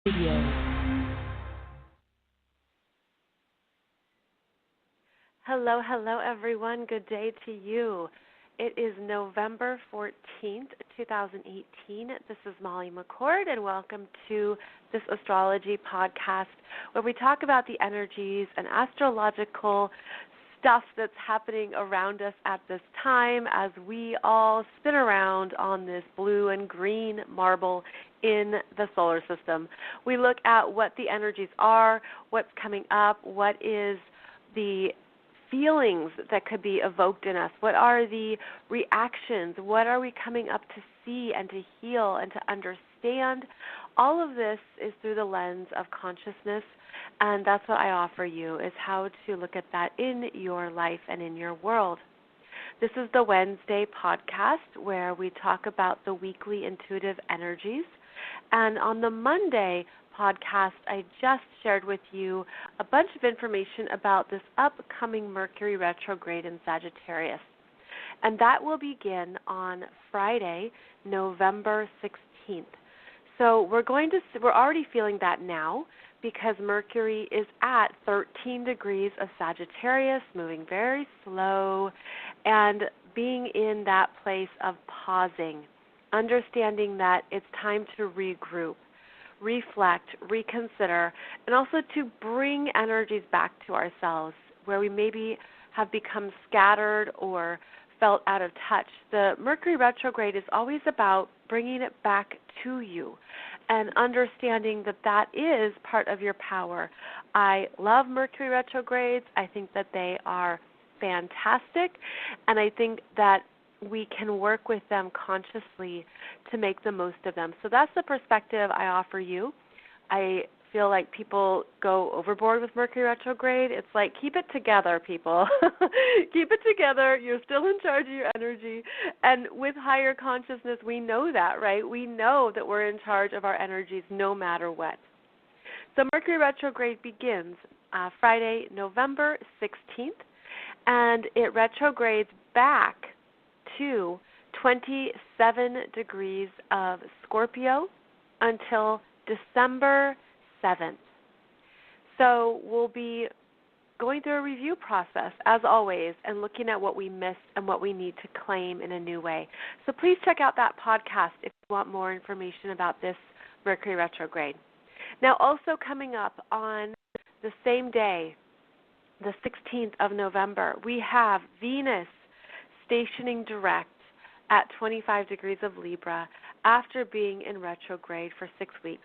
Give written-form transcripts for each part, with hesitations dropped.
Radio. Hello, hello, everyone. Good day to you. It is November 14th, 2018. This is Molly McCord, and welcome to this astrology podcast where we talk about the energies and astrological stuff that's happening around us at this time as we all spin around on this blue and green marble in the solar system. We look at what the energies are, what's coming up, what is the feelings that could be evoked in us, what are the reactions, what are we coming up to see and to heal and to understand. All of this is through the lens of consciousness, and that's what I offer you, is how to look at that in your life and in your world. This is the Wednesday podcast where we talk about the weekly intuitive energies, and on the Monday podcast, I just shared with you a bunch of information about this upcoming Mercury Retrograde in Sagittarius. And that will begin on Friday, November 16th. So we're already feeling that now because Mercury is at 13 degrees of Sagittarius, moving very slow, and being in that place of pausing, understanding that it's time to regroup, reflect, reconsider, and also to bring energies back to ourselves where we maybe have become scattered or felt out of touch. The Mercury retrograde is always about bringing it back to you and understanding that that is part of your power. I love Mercury retrogrades. I think that they are fantastic, and I think that we can work with them consciously to make the most of them. So that's the perspective I offer you. I feel like people go overboard with Mercury retrograde. It's like, keep it together, people. Keep it together. You're still in charge of your energy. And with higher consciousness, we know that, right? We know that we're in charge of our energies no matter what. So Mercury retrograde begins Friday, November 16th, and it retrogrades back to 27 degrees of Scorpio until December 7th. So we'll be going through a review process, as always, and looking at what we missed and what we need to claim in a new way. So please check out that podcast if you want more information about this Mercury retrograde. Now, also coming up on the same day, the 16th of November, we have Venus stationing direct at 25 degrees of Libra after being in retrograde for 6 weeks.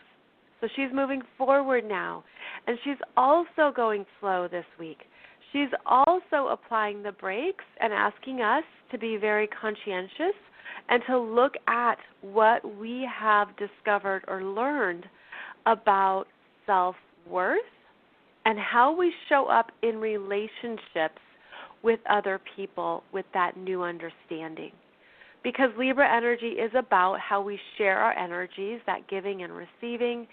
So she's moving forward now, and she's also going slow this week. She's also applying the brakes and asking us to be very conscientious and to look at what we have discovered or learned about self-worth and how we show up in relationships with other people with that new understanding. Because Libra energy is about how we share our energies, that giving and receiving,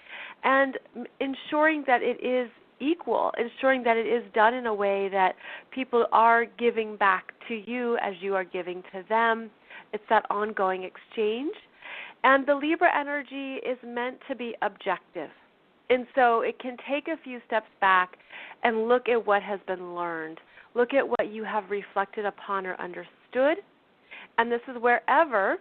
and ensuring that it is equal, ensuring that it is done in a way that people are giving back to you as you are giving to them. It's that ongoing exchange. And the Libra energy is meant to be objective. And so it can take a few steps back and look at what has been learned. Look at what you have reflected upon or understood. And this is wherever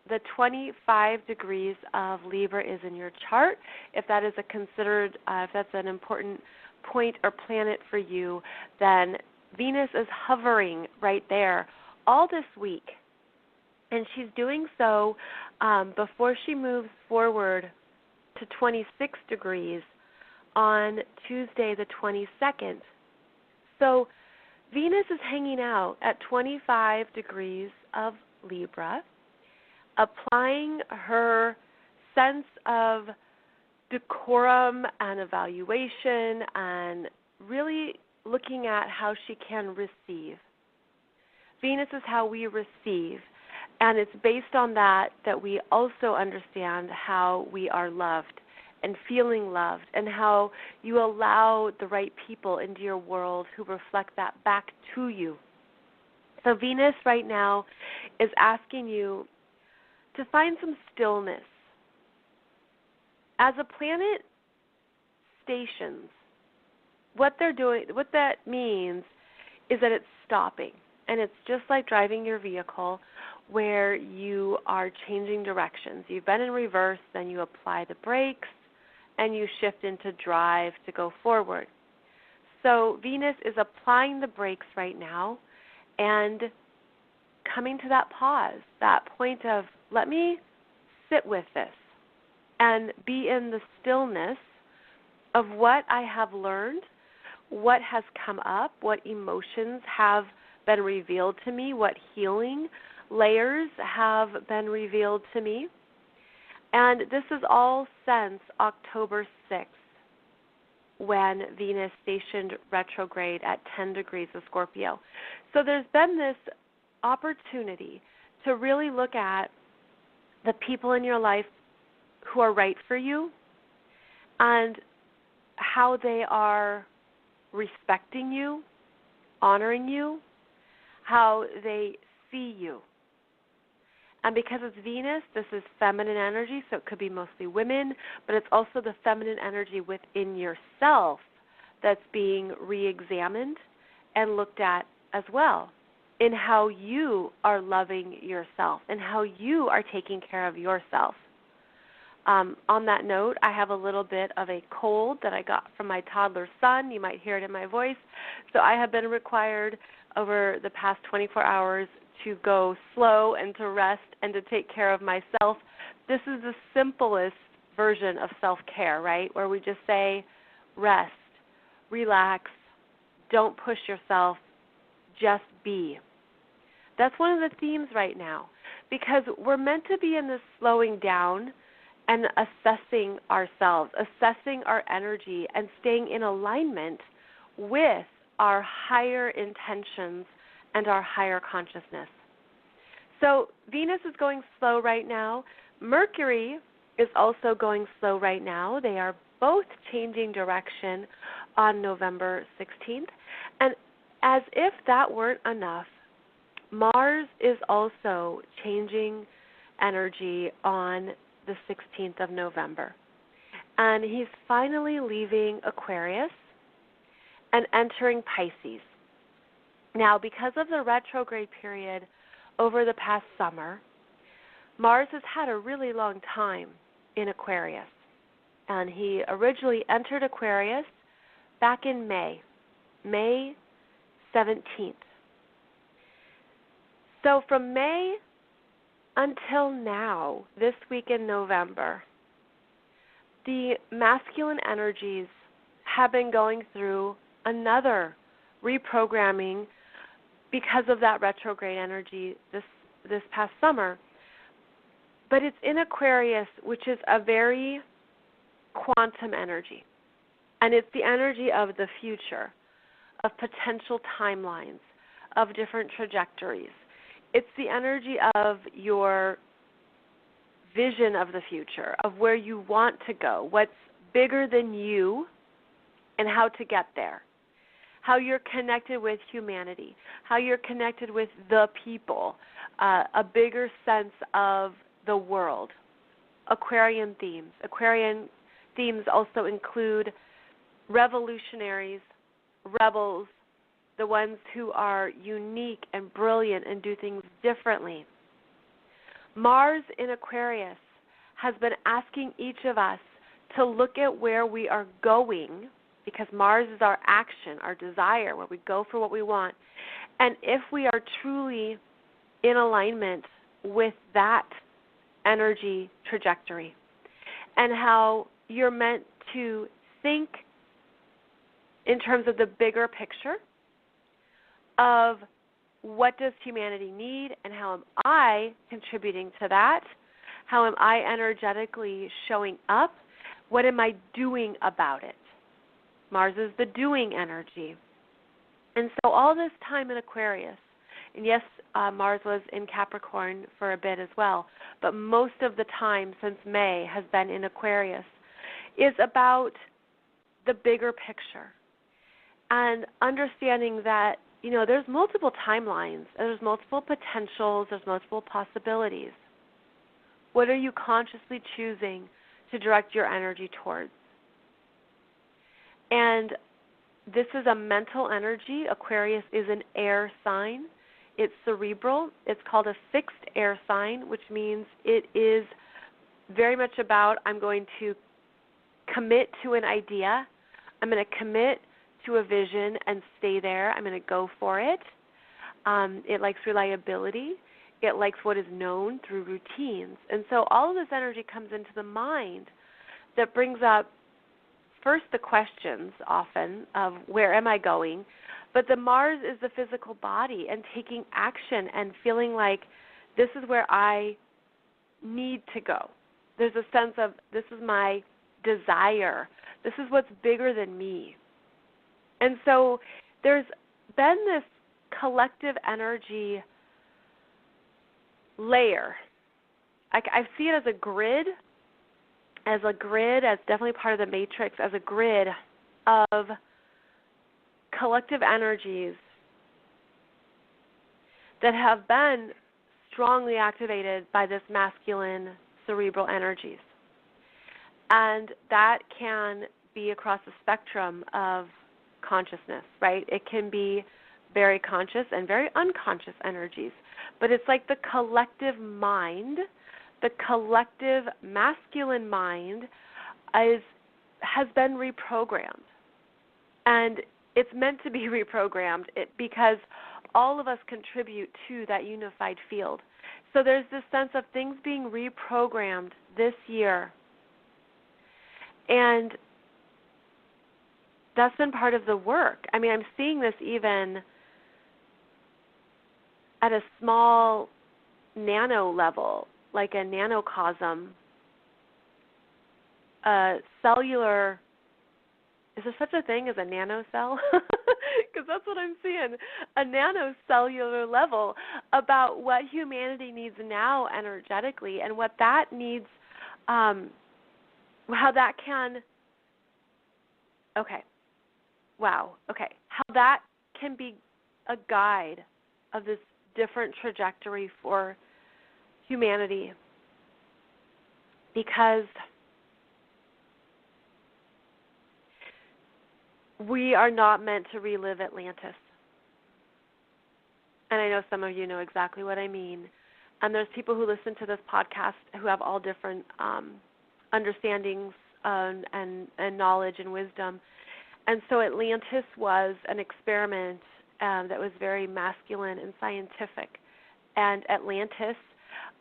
the 25 degrees of Libra is in your chart. If that is if that's an important point or planet for you, then Venus is hovering right there all this week. And she's doing so before she moves forward to 26 degrees on Tuesday the 22nd. So Venus is hanging out at 25 degrees of Libra, applying her sense of decorum and evaluation and really looking at how she can receive. Venus is how we receive, and it's based on that we also understand how we are loved and feeling loved, and how you allow the right people into your world who reflect that back to you. So Venus right now is asking you to find some stillness. As a planet, stations, what they're doing, what that means is that it's stopping. And it's just like driving your vehicle where you are changing directions. You've been in reverse, then you apply the brakes, and you shift into drive to go forward. So Venus is applying the brakes right now and coming to that pause, that point of, let me sit with this and be in the stillness of what I have learned, what has come up, what emotions have been revealed to me, what healing layers have been revealed to me. And this is all since October 6th, when Venus stationed retrograde at 10 degrees of Scorpio. So there's been this opportunity to really look at the people in your life who are right for you and how they are respecting you, honoring you, how they see you. And because it's Venus, this is feminine energy, so it could be mostly women, but it's also the feminine energy within yourself that's being re-examined and looked at as well in how you are loving yourself and how you are taking care of yourself. On that note, I have a little bit of a cold that I got from my toddler son. You might hear it in my voice. So I have been required over the past 24 hours to go slow and to rest and to take care of myself. This is the simplest version of self-care, right, where we just say rest, relax, don't push yourself, just be. That's one of the themes right now because we're meant to be in this slowing down and assessing ourselves, assessing our energy, and staying in alignment with our higher intentions and our higher consciousness. So Venus is going slow right now. Mercury is also going slow right now. They are both changing direction on November 16th. And as if that weren't enough, Mars is also changing energy on the 16th of November. And he's finally leaving Aquarius and entering Pisces. Now, because of the retrograde period over the past summer, Mars has had a really long time in Aquarius. And he originally entered Aquarius back in May 17th. So from May until now, this week in November, the masculine energies have been going through another reprogramming because of that retrograde energy this past summer. But it's in Aquarius, which is a very quantum energy. And it's the energy of the future, of potential timelines, of different trajectories. It's the energy of your vision of the future, of where you want to go, what's bigger than you, and how to get there, how you're connected with humanity, how you're connected with the people, a bigger sense of the world. Aquarian themes. Aquarian themes also include revolutionaries, rebels, the ones who are unique and brilliant and do things differently. Mars in Aquarius has been asking each of us to look at where we are going, because Mars is our action, our desire, where we go for what we want. And if we are truly in alignment with that energy trajectory, and how you're meant to think in terms of the bigger picture of what does humanity need and how am I contributing to that? How am I energetically showing up? What am I doing about it? Mars is the doing energy. And so all this time in Aquarius, and yes, Mars was in Capricorn for a bit as well, but most of the time since May has been in Aquarius, is about the bigger picture and understanding that, you know, there's multiple timelines, there's multiple potentials, there's multiple possibilities. What are you consciously choosing to direct your energy towards? And this is a mental energy. Aquarius is an air sign. It's cerebral. It's called a fixed air sign, which means it is very much about I'm going to commit to an idea. I'm going to commit to a vision and stay there. I'm going to go for it. It likes reliability. It likes what is known through routines. And so all of this energy comes into the mind that brings up first the questions often of where am I going, but the Mars is the physical body and taking action and feeling like this is where I need to go. There's a sense of this is my desire. This is what's bigger than me. And so there's been this collective energy layer. I see it as a grid, as definitely part of the matrix, as a grid of collective energies that have been strongly activated by this masculine cerebral energies. And that can be across the spectrum of consciousness, right? It can be very conscious and very unconscious energies. But it's like the collective mind, the collective masculine mind has been reprogrammed. And it's meant to be reprogrammed because all of us contribute to that unified field. So there's this sense of things being reprogrammed this year. And that's been part of the work. I mean, I'm seeing this even at a small nano level, like a nanocosm, cellular. Is there such a thing as a nanocell? Because that's what I'm seeing, a nanocellular level about what humanity needs now energetically and what that needs, how that can, how that can be a guide of this different trajectory for humanity. Because we are not meant to relive Atlantis. And I know some of you know exactly what I mean. And there's people who listen to this podcast who have all different understandings and knowledge and wisdom. And so Atlantis was an experiment that was very masculine and scientific. And Atlantis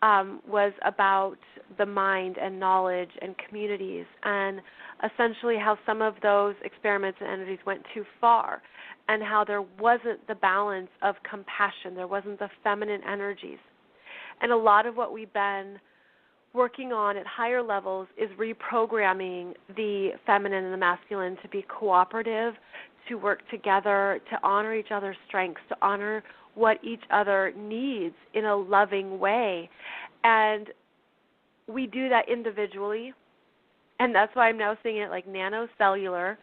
was about the mind and knowledge and communities, and essentially how some of those experiments and energies went too far, and how there wasn't the balance of compassion, there wasn't the feminine energies. And a lot of what we've been working on at higher levels is reprogramming the feminine and the masculine to be cooperative, to work together, to honor each other's strengths, to honor what each other needs in a loving way. And we do that individually, and that's why I'm now seeing it like nanocellular,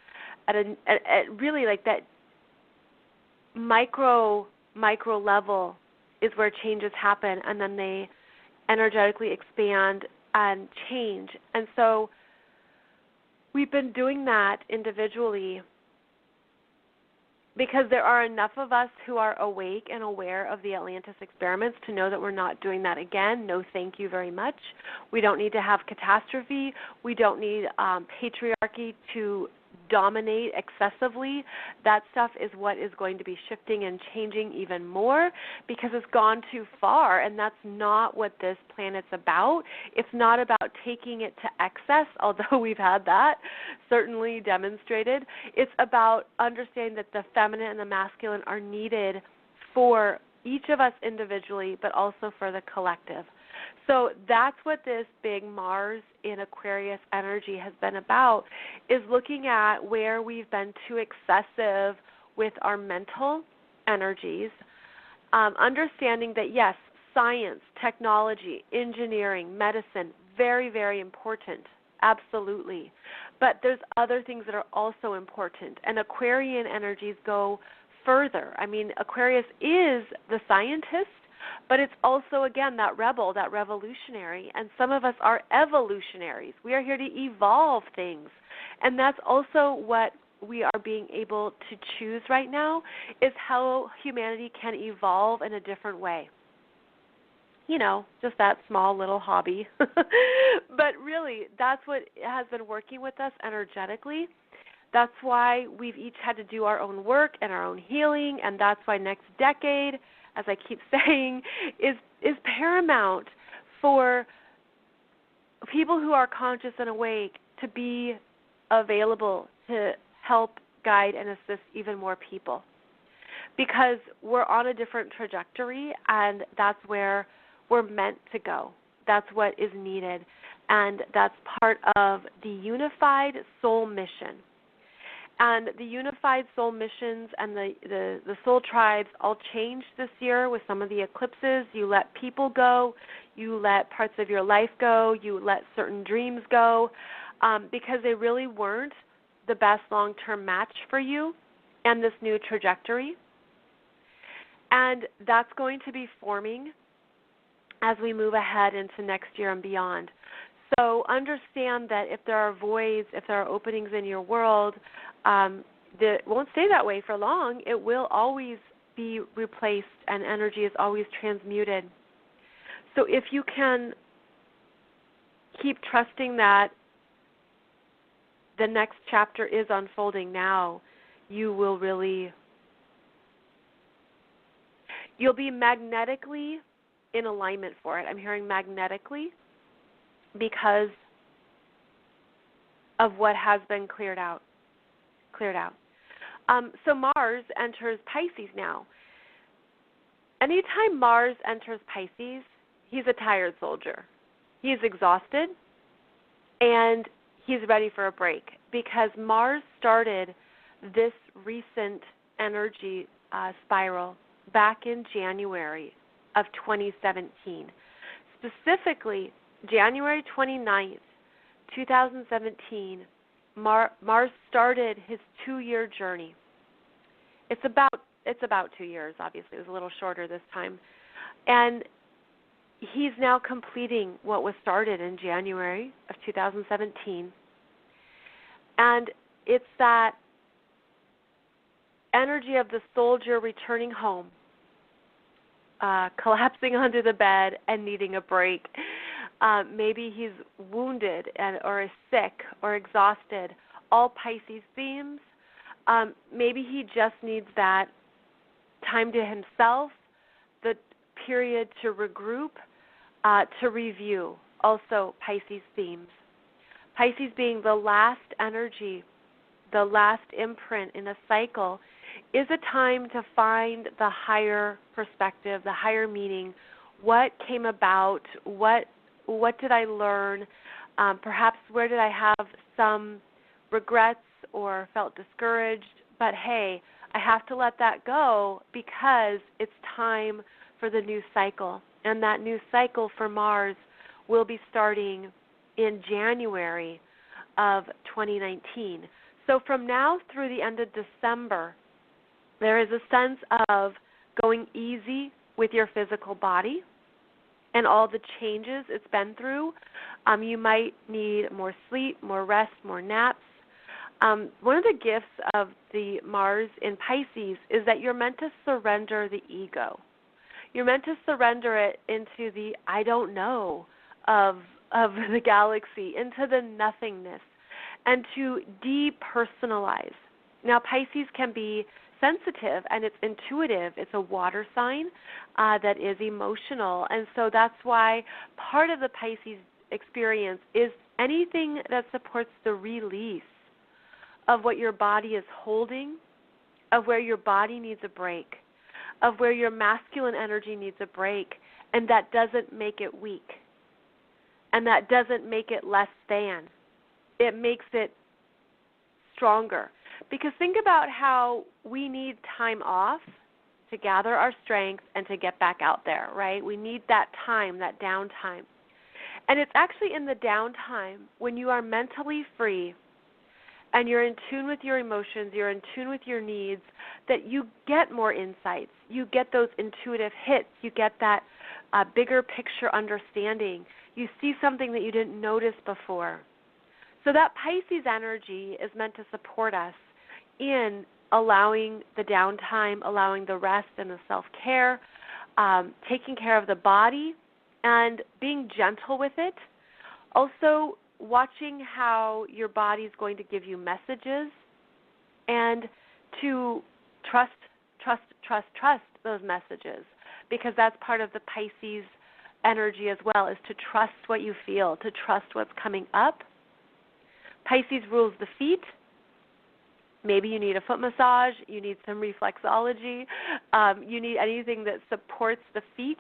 at really like that micro level is where changes happen, and then they energetically expand and change. And so we've been doing that individually because there are enough of us who are awake and aware of the Atlantis experiments to know that we're not doing that again. No, thank you very much. We don't need to have catastrophe. We don't need patriarchy to dominate excessively. That stuff is what is going to be shifting and changing even more because it's gone too far, and that's not what this planet's about. It's not about taking it to excess, although we've had that certainly demonstrated. It's about understanding that the feminine and the masculine are needed for each of us individually, but also for the collective. So that's what this big Mars in Aquarius energy has been about, is looking at where we've been too excessive with our mental energies, understanding that, yes, science, technology, engineering, medicine, very, very important, absolutely. But there's other things that are also important, and Aquarian energies go further. I mean, Aquarius is the scientist, but it's also, again, that rebel, that revolutionary, and some of us are evolutionaries. We are here to evolve things, and that's also what we are being able to choose right now is how humanity can evolve in a different way. You know, just that small little hobby. But really, that's what has been working with us energetically. That's why we've each had to do our own work and our own healing, and that's why next decade, as I keep saying, is paramount for people who are conscious and awake to be available to help, guide, and assist even more people. Because we're on a different trajectory, and that's where we're meant to go. That's what is needed, and that's part of the unified soul mission. And the unified soul missions and the soul tribes all changed this year with some of the eclipses. You let people go. You let parts of your life go. You let certain dreams go because they really weren't the best long-term match for you and this new trajectory. And that's going to be forming as we move ahead into next year and beyond. So understand that if there are voids, if there are openings in your world, it won't stay that way for long. It will always be replaced, and energy is always transmuted. So if you can keep trusting that the next chapter is unfolding now, you'll be magnetically in alignment for it. I'm hearing magnetically because of what has been cleared out. So Mars enters Pisces now. Anytime Mars enters Pisces, he's a tired soldier. He's exhausted, and he's ready for a break because Mars started this recent energy spiral back in January of 2017. Specifically, January 29th, 2017, Mars started his 2-year journey. It's about 2 years, obviously. It was a little shorter this time. And he's now completing what was started in January of 2017. And it's that energy of the soldier returning home, collapsing onto the bed and needing a break. Maybe he's wounded or is sick or exhausted. All Pisces themes. Maybe he just needs that time to himself, the period to regroup, to review. Also Pisces themes. Pisces being the last energy, the last imprint in a cycle, is a time to find the higher perspective, the higher meaning. What came about? What did I learn? Perhaps where did I have some regrets or felt discouraged? But hey, I have to let that go because it's time for the new cycle. And that new cycle for Mars will be starting in January of 2019. So from now through the end of December, there is a sense of going easy with your physical body and all the changes it's been through. You might need more sleep, more rest, more naps. One of the gifts of the Mars in Pisces is that you're meant to surrender the ego. You're meant to surrender it into the I don't know of the galaxy, into the nothingness, and to depersonalize. Now, Pisces can be sensitive and it's intuitive. It's a water sign that is emotional, and so that's why part of the Pisces experience is anything that supports the release of what your body is holding, of where your body needs a break, of where your masculine energy needs a break, and that doesn't make it weak, and that doesn't make it less than. It makes it stronger. Because think about how we need time off to gather our strength and to get back out there, right? We need that time, that downtime. And it's actually in the downtime when you are mentally free and you're in tune with your emotions, you're in tune with your needs, that you get more insights. You get those intuitive hits. You get that bigger picture understanding. You see something that you didn't notice before. So that Pisces energy is meant to support us in allowing the downtime, allowing the rest and the self-care, taking care of the body, and being gentle with it. Also, watching how your body is going to give you messages, and to trust those messages, because that's part of the Pisces energy as well, is to trust what you feel, to trust what's coming up. Pisces rules the feet. Maybe you need a foot massage, you need some reflexology, you need anything that supports the feet.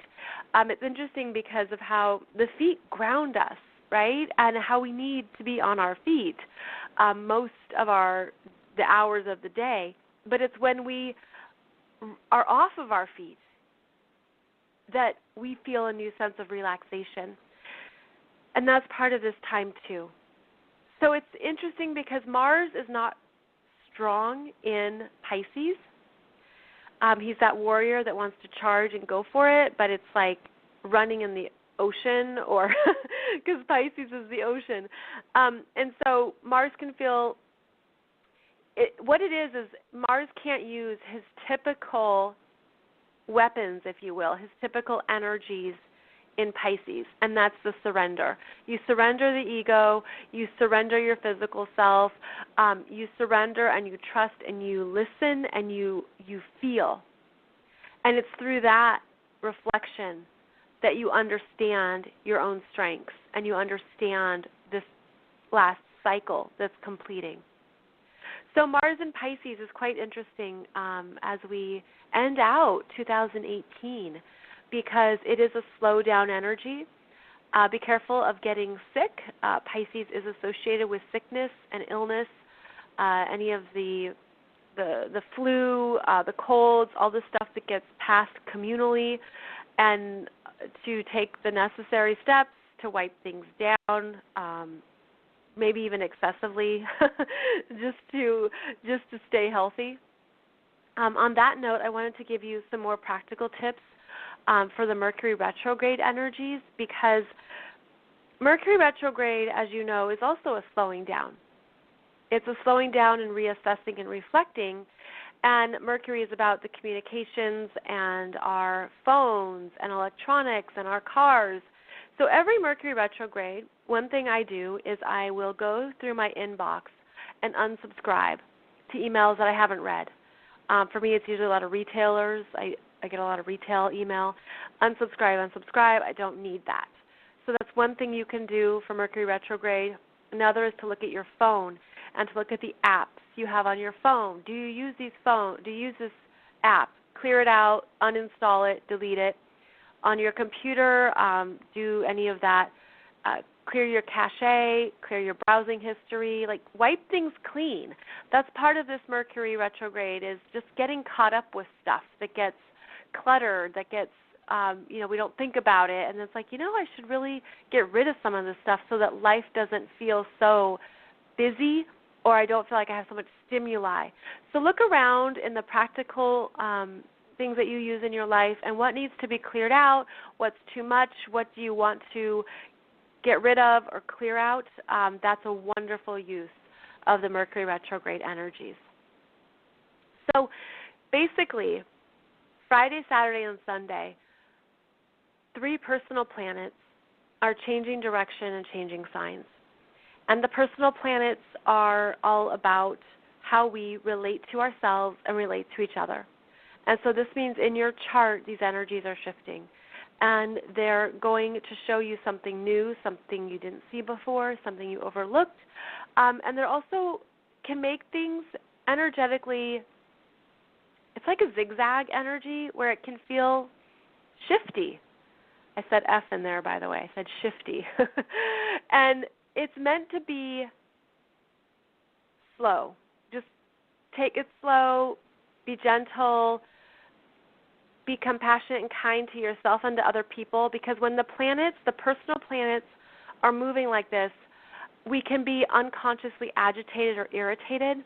It's interesting because of how the feet ground us, right, and how we need to be on our feet most of the hours of the day. But it's when we are off of our feet that we feel a new sense of relaxation. And that's part of this time too. So it's interesting because Mars is not strong in Pisces. He's that warrior that wants to charge and go for it, but it's like running in the ocean, or because Pisces is the ocean. And so Mars can feel, what it is Mars can't use his typical weapons, if you will, his typical energies in Pisces, and that's the surrender. You surrender the ego, you surrender your physical self, you surrender and you trust and you listen and you feel. And it's through that reflection that you understand your own strengths and you understand this last cycle that's completing. So Mars in Pisces is quite interesting as we end out 2018, because it is a slow down energy. Be careful of getting sick. Pisces is associated with sickness and illness, any of the flu, the colds, all the stuff that gets passed communally, and to take the necessary steps to wipe things down, maybe even excessively, just to stay healthy. On that note, I wanted to give you some more practical tips for the Mercury Retrograde energies, because Mercury Retrograde, as you know, is also a slowing down. It's a slowing down and reassessing and reflecting, and Mercury is about the communications and our phones and electronics and our cars. So every Mercury Retrograde, one thing I do is I will go through my inbox and unsubscribe to emails that I haven't read. For me, it's usually a lot of retailers. I get a lot of retail email. Unsubscribe. I don't need that. So that's one thing you can do for Mercury Retrograde. Another is to look at your phone and to look at the apps you have on your phone. Do you use this app? Clear it out, uninstall it, delete it. On your computer, do any of that. Clear your cache, clear your browsing history, like wipe things clean. That's part of this Mercury Retrograde, is just getting caught up with stuff that gets cluttered, that gets, we don't think about it, and it's like, I should really get rid of some of this stuff so that life doesn't feel so busy, or I don't feel like I have so much stimuli. So look around in the practical things that you use in your life and what needs to be cleared out, what's too much, what do you want to get rid of or clear out. That's a wonderful use of the Mercury Retrograde energies. So basically, Friday, Saturday, and Sunday, 3 personal planets are changing direction and changing signs. And the personal planets are all about how we relate to ourselves and relate to each other. And so this means in your chart, these energies are shifting. And they're going to show you something new, something you didn't see before, something you overlooked. And they're also can make things energetically, it's like a zigzag energy where it can feel shifty. I said F in there, by the way. I said shifty. And it's meant to be slow. Just take it slow, be gentle, be compassionate and kind to yourself and to other people, because when the personal planets are moving like this, we can be unconsciously agitated or irritated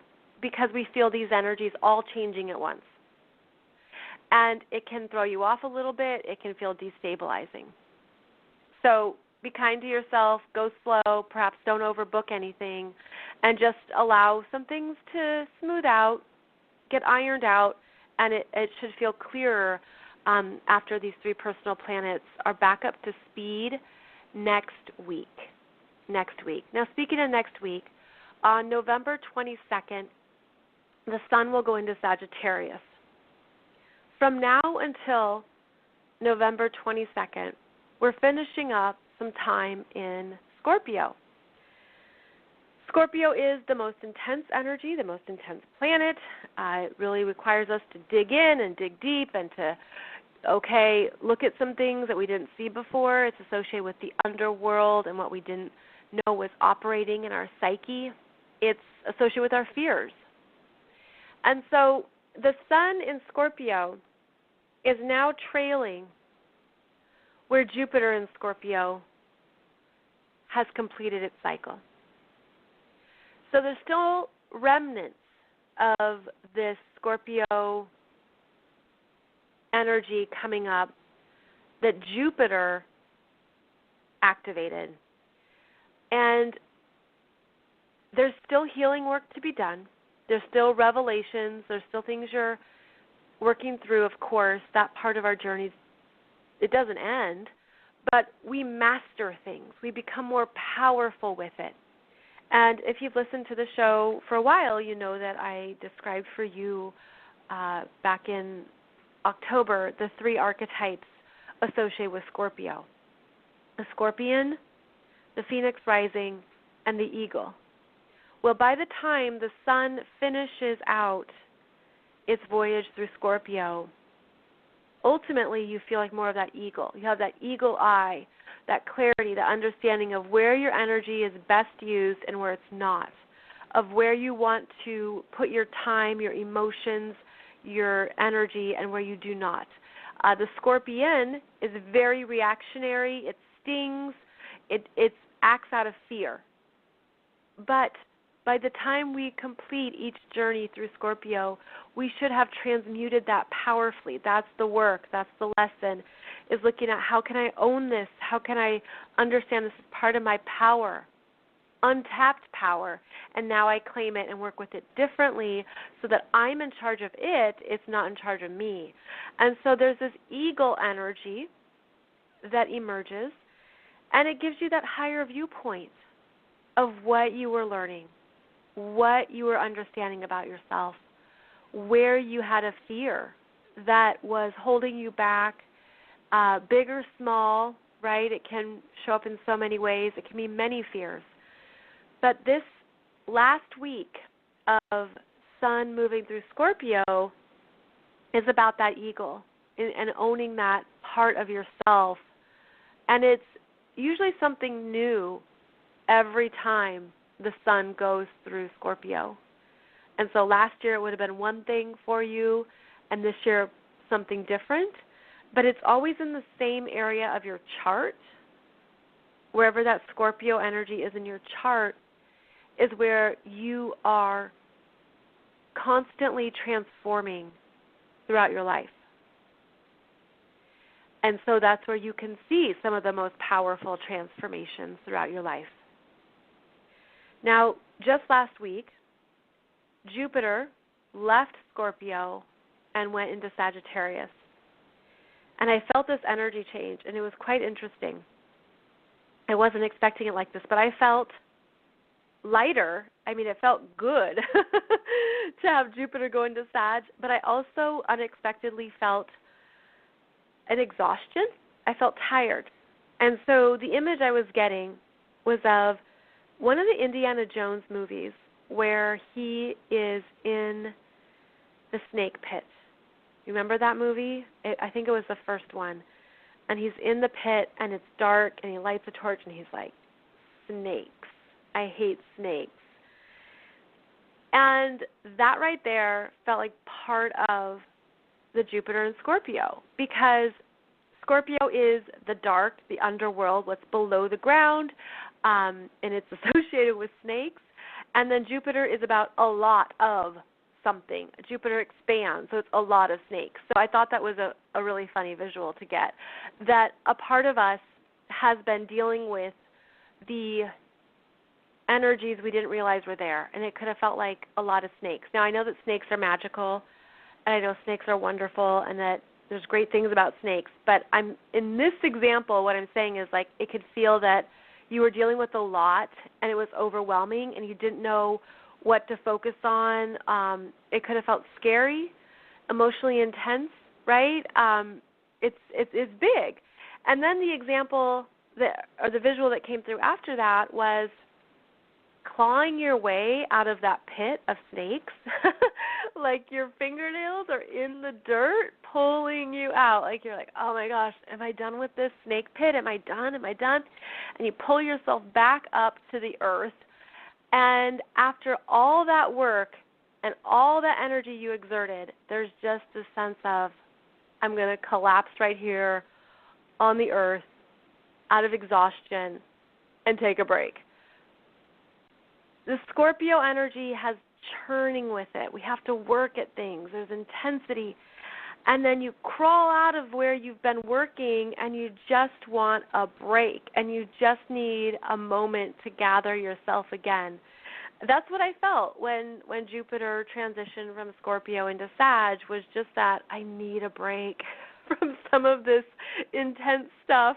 because we feel these energies all changing at once. And it can throw you off a little bit. It can feel destabilizing. So be kind to yourself, go slow, perhaps don't overbook anything, and just allow some things to smooth out, get ironed out, and it should feel clearer after these 3 personal planets are back up to speed next week. Now, speaking of next week, on November 22nd, the Sun will go into Sagittarius. From now until November 22nd, we're finishing up some time in Scorpio. Scorpio is the most intense energy, the most intense planet. It really requires us to dig in and dig deep and to, look at some things that we didn't see before. It's associated with the underworld and what we didn't know was operating in our psyche. It's associated with our fears. And so the Sun in Scorpio is now trailing where Jupiter in Scorpio has completed its cycle. So there's still remnants of this Scorpio energy coming up that Jupiter activated. And there's still healing work to be done. There's still revelations. There's still things you're working through, of course. That part of our journey, it doesn't end. But we master things. We become more powerful with it. And if you've listened to the show for a while, you know that I described for you back in October the 3 archetypes associated with Scorpio. The Scorpion, the Phoenix Rising, and the Eagle. Well, by the time the Sun finishes out its voyage through Scorpio, ultimately you feel like more of that eagle. You have that eagle eye, that clarity, the understanding of where your energy is best used and where it's not, of where you want to put your time, your emotions, your energy, and where you do not. The Scorpion is very reactionary. It stings. It acts out of fear. But by the time we complete each journey through Scorpio, we should have transmuted that powerfully. That's the work. That's the lesson, is looking at how can I own this? How can I understand this is part of my power, untapped power, and now I claim it and work with it differently so that I'm in charge of it. It's not in charge of me. And so there's this eagle energy that emerges, and it gives you that higher viewpoint of what you were learning, what you were understanding about yourself, where you had a fear that was holding you back, big or small, right? It can show up in so many ways. It can be many fears. But this last week of Sun moving through Scorpio is about that eagle and owning that part of yourself. And it's usually something new every time the Sun goes through Scorpio. And so last year it would have been one thing for you, and this year something different. But it's always in the same area of your chart. Wherever that Scorpio energy is in your chart is where you are constantly transforming throughout your life. And so that's where you can see some of the most powerful transformations throughout your life. Now, just last week, Jupiter left Scorpio and went into Sagittarius. And I felt this energy change, and it was quite interesting. I wasn't expecting it like this, but I felt lighter. I mean, it felt good to have Jupiter go into Sag, but I also unexpectedly felt an exhaustion. I felt tired. And so the image I was getting was of one of the Indiana Jones movies where he is in the snake pit. You remember that movie? I think it was the first one. And he's in the pit, and it's dark, and he lights a torch, and he's like, snakes. I hate snakes. And that right there felt like part of the Jupiter and Scorpio, because Scorpio is the dark, the underworld, what's below the ground, and it's associated with snakes. And then Jupiter is about a lot of something. Jupiter expands, so it's a lot of snakes. So I thought that was a really funny visual to get, that a part of us has been dealing with the energies we didn't realize were there, and it could have felt like a lot of snakes. Now, I know that snakes are magical, and I know snakes are wonderful, and that there's great things about snakes, but in this example, what I'm saying is like it could feel that you were dealing with a lot, and it was overwhelming, and you didn't know what to focus on. It could have felt scary, emotionally intense, right? It's big. And then the example or the visual that came through after that was clawing your way out of that pit of snakes, like your fingernails are in the dirt pulling you out. Like you're like, oh my gosh, am I done with this snake pit? Am I done? Am I done? And you pull yourself back up to the earth. And after all that work and all that energy you exerted, there's just this sense of, I'm going to collapse right here on the earth out of exhaustion and take a break. The Scorpio energy has churning with it. We have to work at things. There's intensity. And then you crawl out of where you've been working and you just want a break and you just need a moment to gather yourself again. That's what I felt when Jupiter transitioned from Scorpio into Sag, was just that I need a break from some of this intense stuff.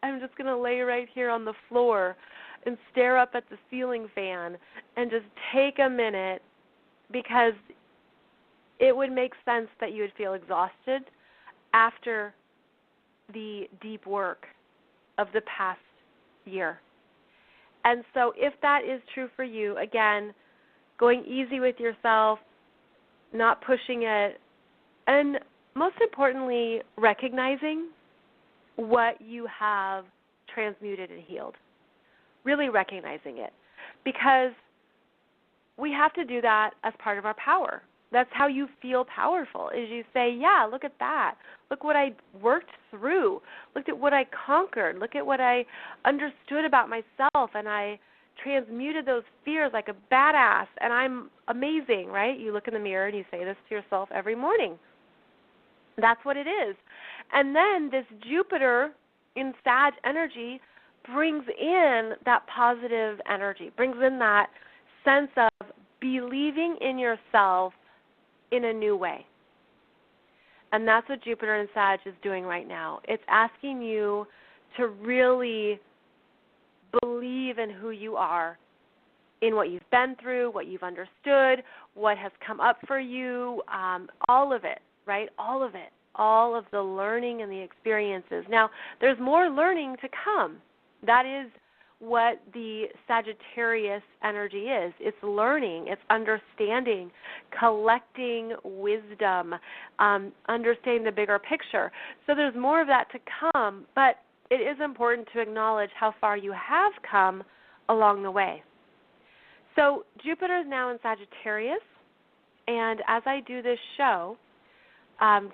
I'm just going to lay right here on the floor and stare up at the ceiling fan and just take a minute, because it would make sense that you would feel exhausted after the deep work of the past year. And so if that is true for you, again, going easy with yourself, not pushing it, and most importantly, recognizing what you have transmuted and healed. Really recognizing it, because we have to do that as part of our power. That's how you feel powerful, is you say, yeah, look at that. Look what I worked through. Look at what I conquered. Look at what I understood about myself, and I transmuted those fears like a badass, and I'm amazing, right? You look in the mirror and you say this to yourself every morning. That's what it is. And then this Jupiter in Sag energy brings in that positive energy, brings in that sense of believing in yourself in a new way. And that's what Jupiter in Sag is doing right now. It's asking you to really believe in who you are, in what you've been through, what you've understood, what has come up for you, all of it, right? All of it, all of the learning and the experiences. Now, there's more learning to come. That is what the Sagittarius energy is. It's learning, it's understanding, collecting wisdom, understanding the bigger picture. So there's more of that to come, but it is important to acknowledge how far you have come along the way. So Jupiter is now in Sagittarius, and as I do this show,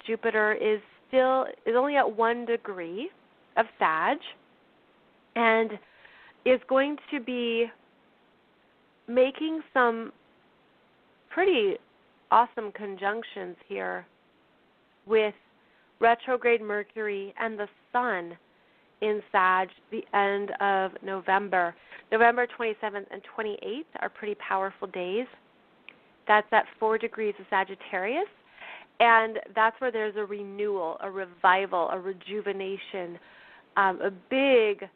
Jupiter is only at 1 degree of Sag, and is going to be making some pretty awesome conjunctions here with retrograde Mercury and the Sun in Sag the end of November. November 27th and 28th are pretty powerful days. That's at 4 degrees of Sagittarius, and that's where there's a renewal, a revival, a rejuvenation, a big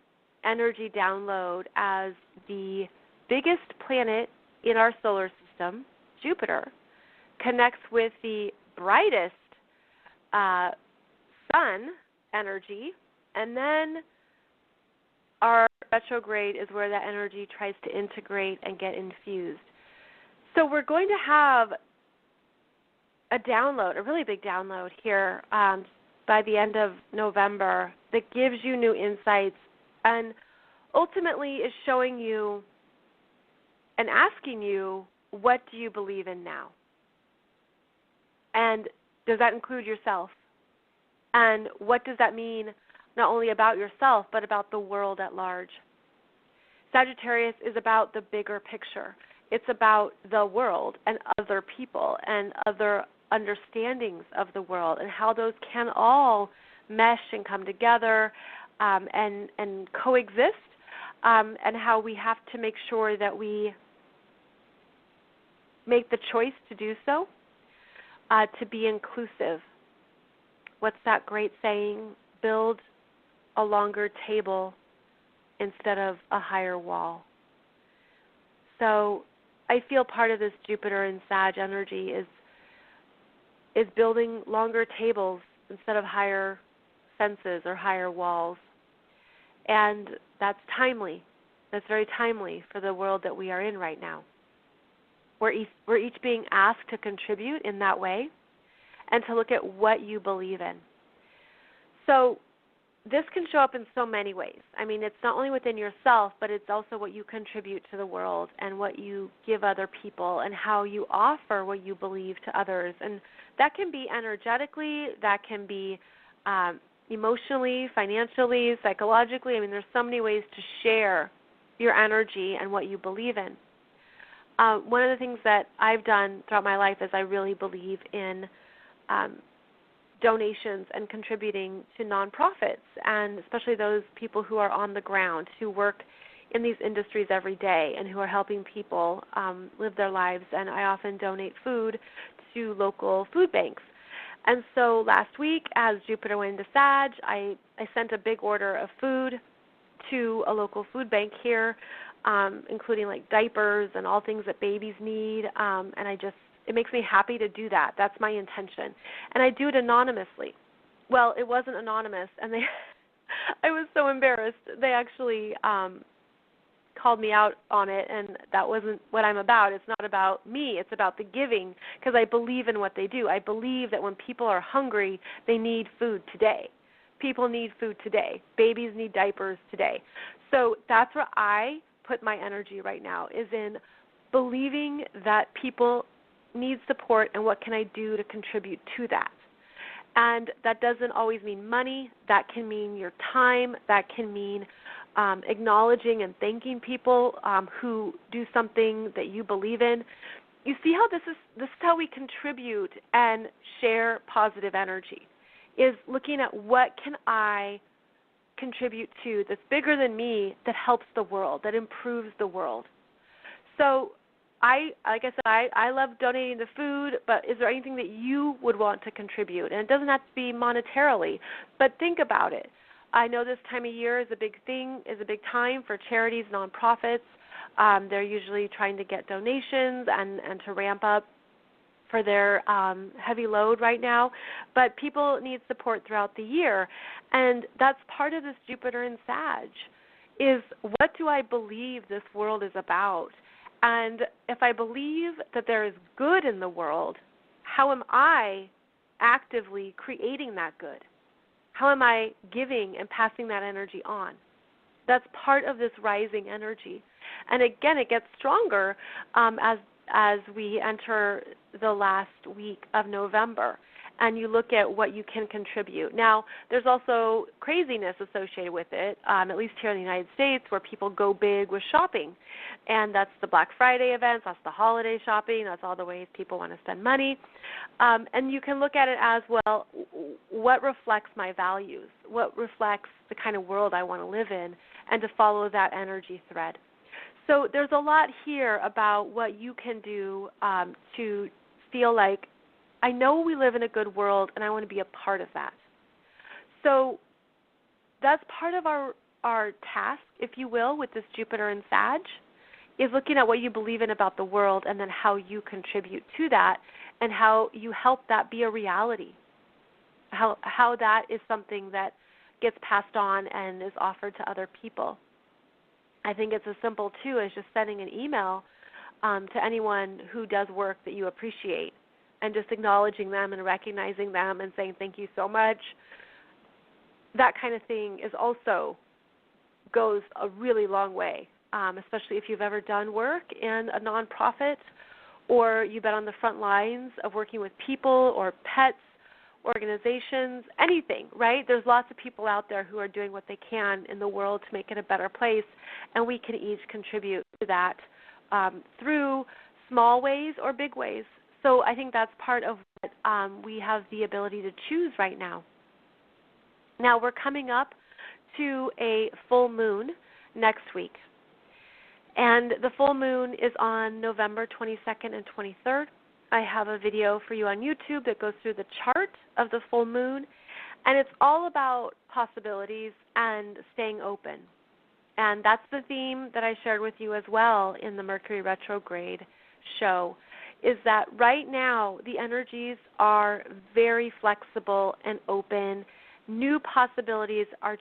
energy download as the biggest planet in our solar system, Jupiter, connects with the brightest Sun energy, and then our retrograde is where that energy tries to integrate and get infused. So we're going to have a download, a really big download here by the end of November that gives you new insights and ultimately is showing you and asking you, what do you believe in now? And does that include yourself? And what does that mean not only about yourself but about the world at large? Sagittarius is about the bigger picture. It's about the world and other people and other understandings of the world and how those can all mesh and come together and coexist and how we have to make sure that we make the choice to do so, to be inclusive. What's that great saying? Build a longer table instead of a higher wall. So I feel part of this Jupiter and Sag energy is building longer tables instead of higher fences or higher walls. And that's timely. That's very timely for the world that we are in right now. We're each being asked to contribute in that way and to look at what you believe in. So this can show up in so many ways. I mean, it's not only within yourself, but it's also what you contribute to the world and what you give other people and how you offer what you believe to others. And that can be energetically, that can be emotionally, financially, psychologically. I mean, there's so many ways to share your energy and what you believe in. One of the things that I've done throughout my life is I really believe in donations and contributing to nonprofits, and especially those people who are on the ground, who work in these industries every day and who are helping people live their lives. And I often donate food to local food banks. And so last week, as Jupiter went into Sag, I sent a big order of food to a local food bank here, including like diapers and all things that babies need. And it makes me happy to do that. That's my intention. And I do it anonymously. Well, it wasn't anonymous, and I was so embarrassed. They actually called me out on it, and that wasn't what I'm about. It's not about me. It's about the giving, because I believe in what they do. I believe that when people are hungry, they need food today. People need food today. Babies need diapers today. So that's where I put my energy right now, is in believing that people need support and what can I do to contribute to that. And that doesn't always mean money. That can mean your time. That can mean acknowledging and thanking people who do something that you believe in. You see how this is how we contribute and share positive energy, is looking at what can I contribute to that's bigger than me, that helps the world, that improves the world. So like I said, I love donating the food, but is there anything that you would want to contribute? And it doesn't have to be monetarily, but think about it. I know this time of year is a big time for charities, nonprofits. They're usually trying to get donations and to ramp up for their heavy load right now. But people need support throughout the year. And that's part of this Jupiter and Sag, is what do I believe this world is about? And if I believe that there is good in the world, how am I actively creating that good? How am I giving and passing that energy on? That's part of this rising energy. And again, it gets stronger as we enter the last week of November, and you look at what you can contribute. Now, there's also craziness associated with it, at least here in the United States, where people go big with shopping. And that's the Black Friday events, that's the holiday shopping, that's all the ways people want to spend money. And you can look at it as, well, what reflects my values? What reflects the kind of world I want to live in, and to follow that energy thread. So there's a lot here about what you can do to feel like, I know we live in a good world, and I want to be a part of that. So that's part of our task, if you will, with this Jupiter and Sag, is looking at what you believe in about the world and then how you contribute to that and how you help that be a reality, how that is something that gets passed on and is offered to other people. I think it's as simple, too, as just sending an email to anyone who does work that you appreciate, and just acknowledging them and recognizing them and saying thank you so much. That kind of thing goes a really long way, especially if you've ever done work in a nonprofit, or you've been on the front lines of working with people or pets, organizations, anything, right? There's lots of people out there who are doing what they can in the world to make it a better place, and we can each contribute to that through small ways or big ways. So I think that's part of what we have the ability to choose right now. Now we're coming up to a full moon, next week. And the full moon is on November 22nd and 23rd. I have a video for you on YouTube that goes through the chart of the full moon, and it's all about possibilities and staying open. And that's the theme that I shared with you as well in the Mercury Retrograde show, is that right now the energies are very flexible and open. New possibilities are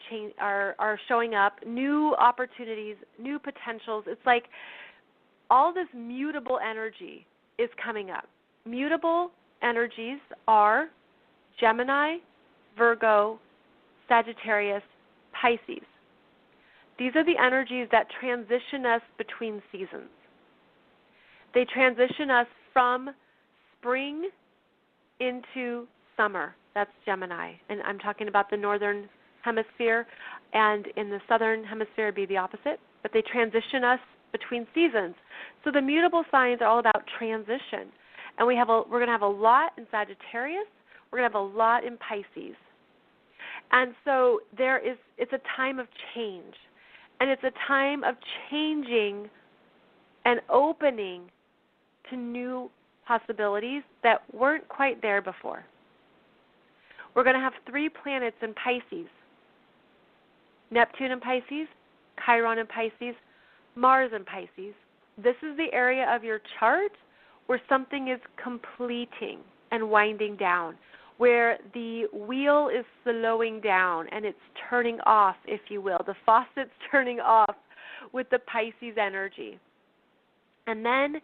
showing up, new opportunities, new potentials. It's like all this mutable energy is coming up. Mutable energies are Gemini, Virgo, Sagittarius, Pisces. These are the energies that transition us between seasons. They transition us from spring into summer. That's Gemini. And I'm talking about the northern hemisphere, and in the southern hemisphere it would be the opposite. But they transition us between seasons. So the mutable signs are all about transition. And we're going to have a lot in Sagittarius. We're going to have a lot in Pisces. And so it's a time of change. And it's a time of changing and opening to new possibilities that weren't quite there before. We're going to have 3 planets in Pisces: Neptune in Pisces, Chiron in Pisces, Mars in Pisces. This is the area of your chart where something is completing and winding down, where the wheel is slowing down and it's turning off, if you will. The faucet's turning off with the Pisces energy. And then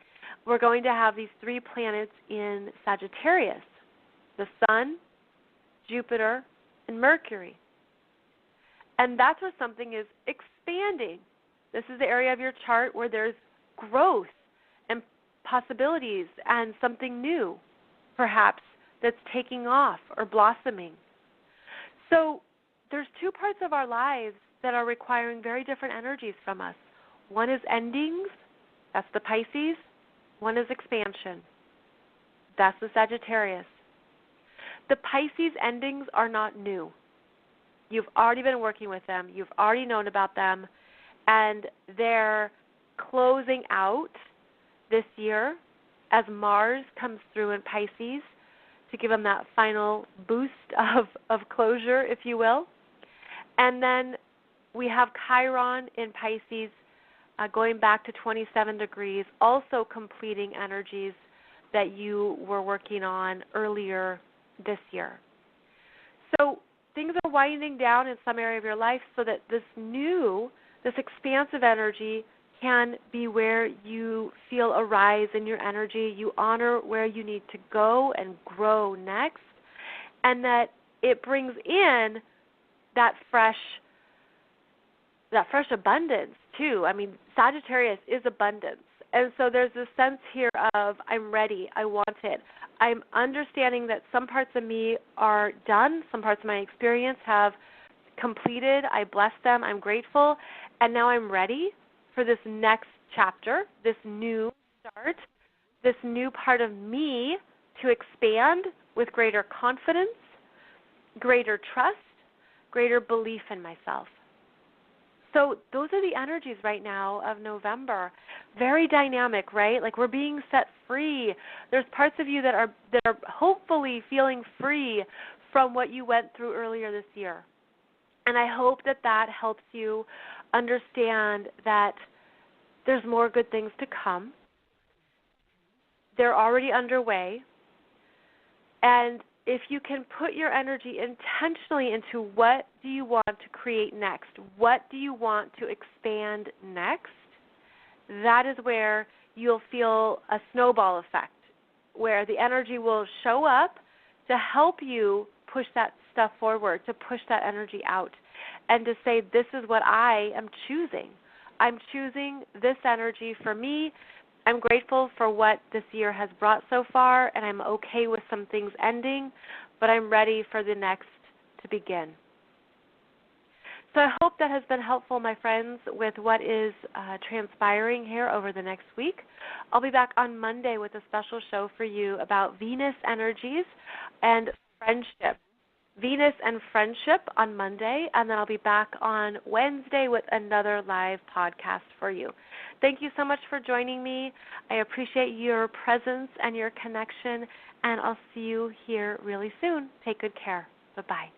we're going to have these 3 planets in Sagittarius: the Sun, Jupiter, and Mercury. And that's where something is expanding. This is the area of your chart where there's growth and possibilities and something new, perhaps, that's taking off or blossoming. So there's 2 parts of our lives that are requiring very different energies from us. One is endings, that's the Pisces. One is expansion, that's the Sagittarius. The Pisces endings are not new. You've already been working with them. You've already known about them. And they're closing out this year as Mars comes through in Pisces to give them that final boost of closure, if you will. And then we have Chiron in Pisces going back to 27 degrees, also completing energies that you were working on earlier this year. So things are winding down in some area of your life so that this expansive energy can be where you feel a rise in your energy. You honor where you need to go and grow next, and that it brings in that fresh abundance too. I mean, Sagittarius is abundance. And so there's this sense here of I'm ready, I want it. I'm understanding that some parts of me are done, some parts of my experience have completed, I bless them, I'm grateful, and now I'm ready for this next chapter, this new start, this new part of me to expand with greater confidence, greater trust, greater belief in myself. So those are the energies right now of November. Very dynamic, right? Like we're being set free. There's parts of you that are hopefully feeling free from what you went through earlier this year. And I hope that helps you understand that there's more good things to come. They're already underway. And if you can put your energy intentionally into what do you want to create next, what do you want to expand next, that is where you'll feel a snowball effect, where the energy will show up to help you push that stuff forward, to push that energy out, and to say, this is what I am choosing. I'm choosing this energy for me. I'm grateful for what this year has brought so far, and I'm okay with some things ending, but I'm ready for the next to begin. So I hope that has been helpful, my friends, with what is transpiring here over the next week. I'll be back on Monday with a special show for you about Venus energies and friendship. Venus and Friendship on Monday, and then I'll be back on Wednesday with another live podcast for you. Thank you so much for joining me. I appreciate your presence and your connection, and I'll see you here really soon. Take good care. Bye-bye.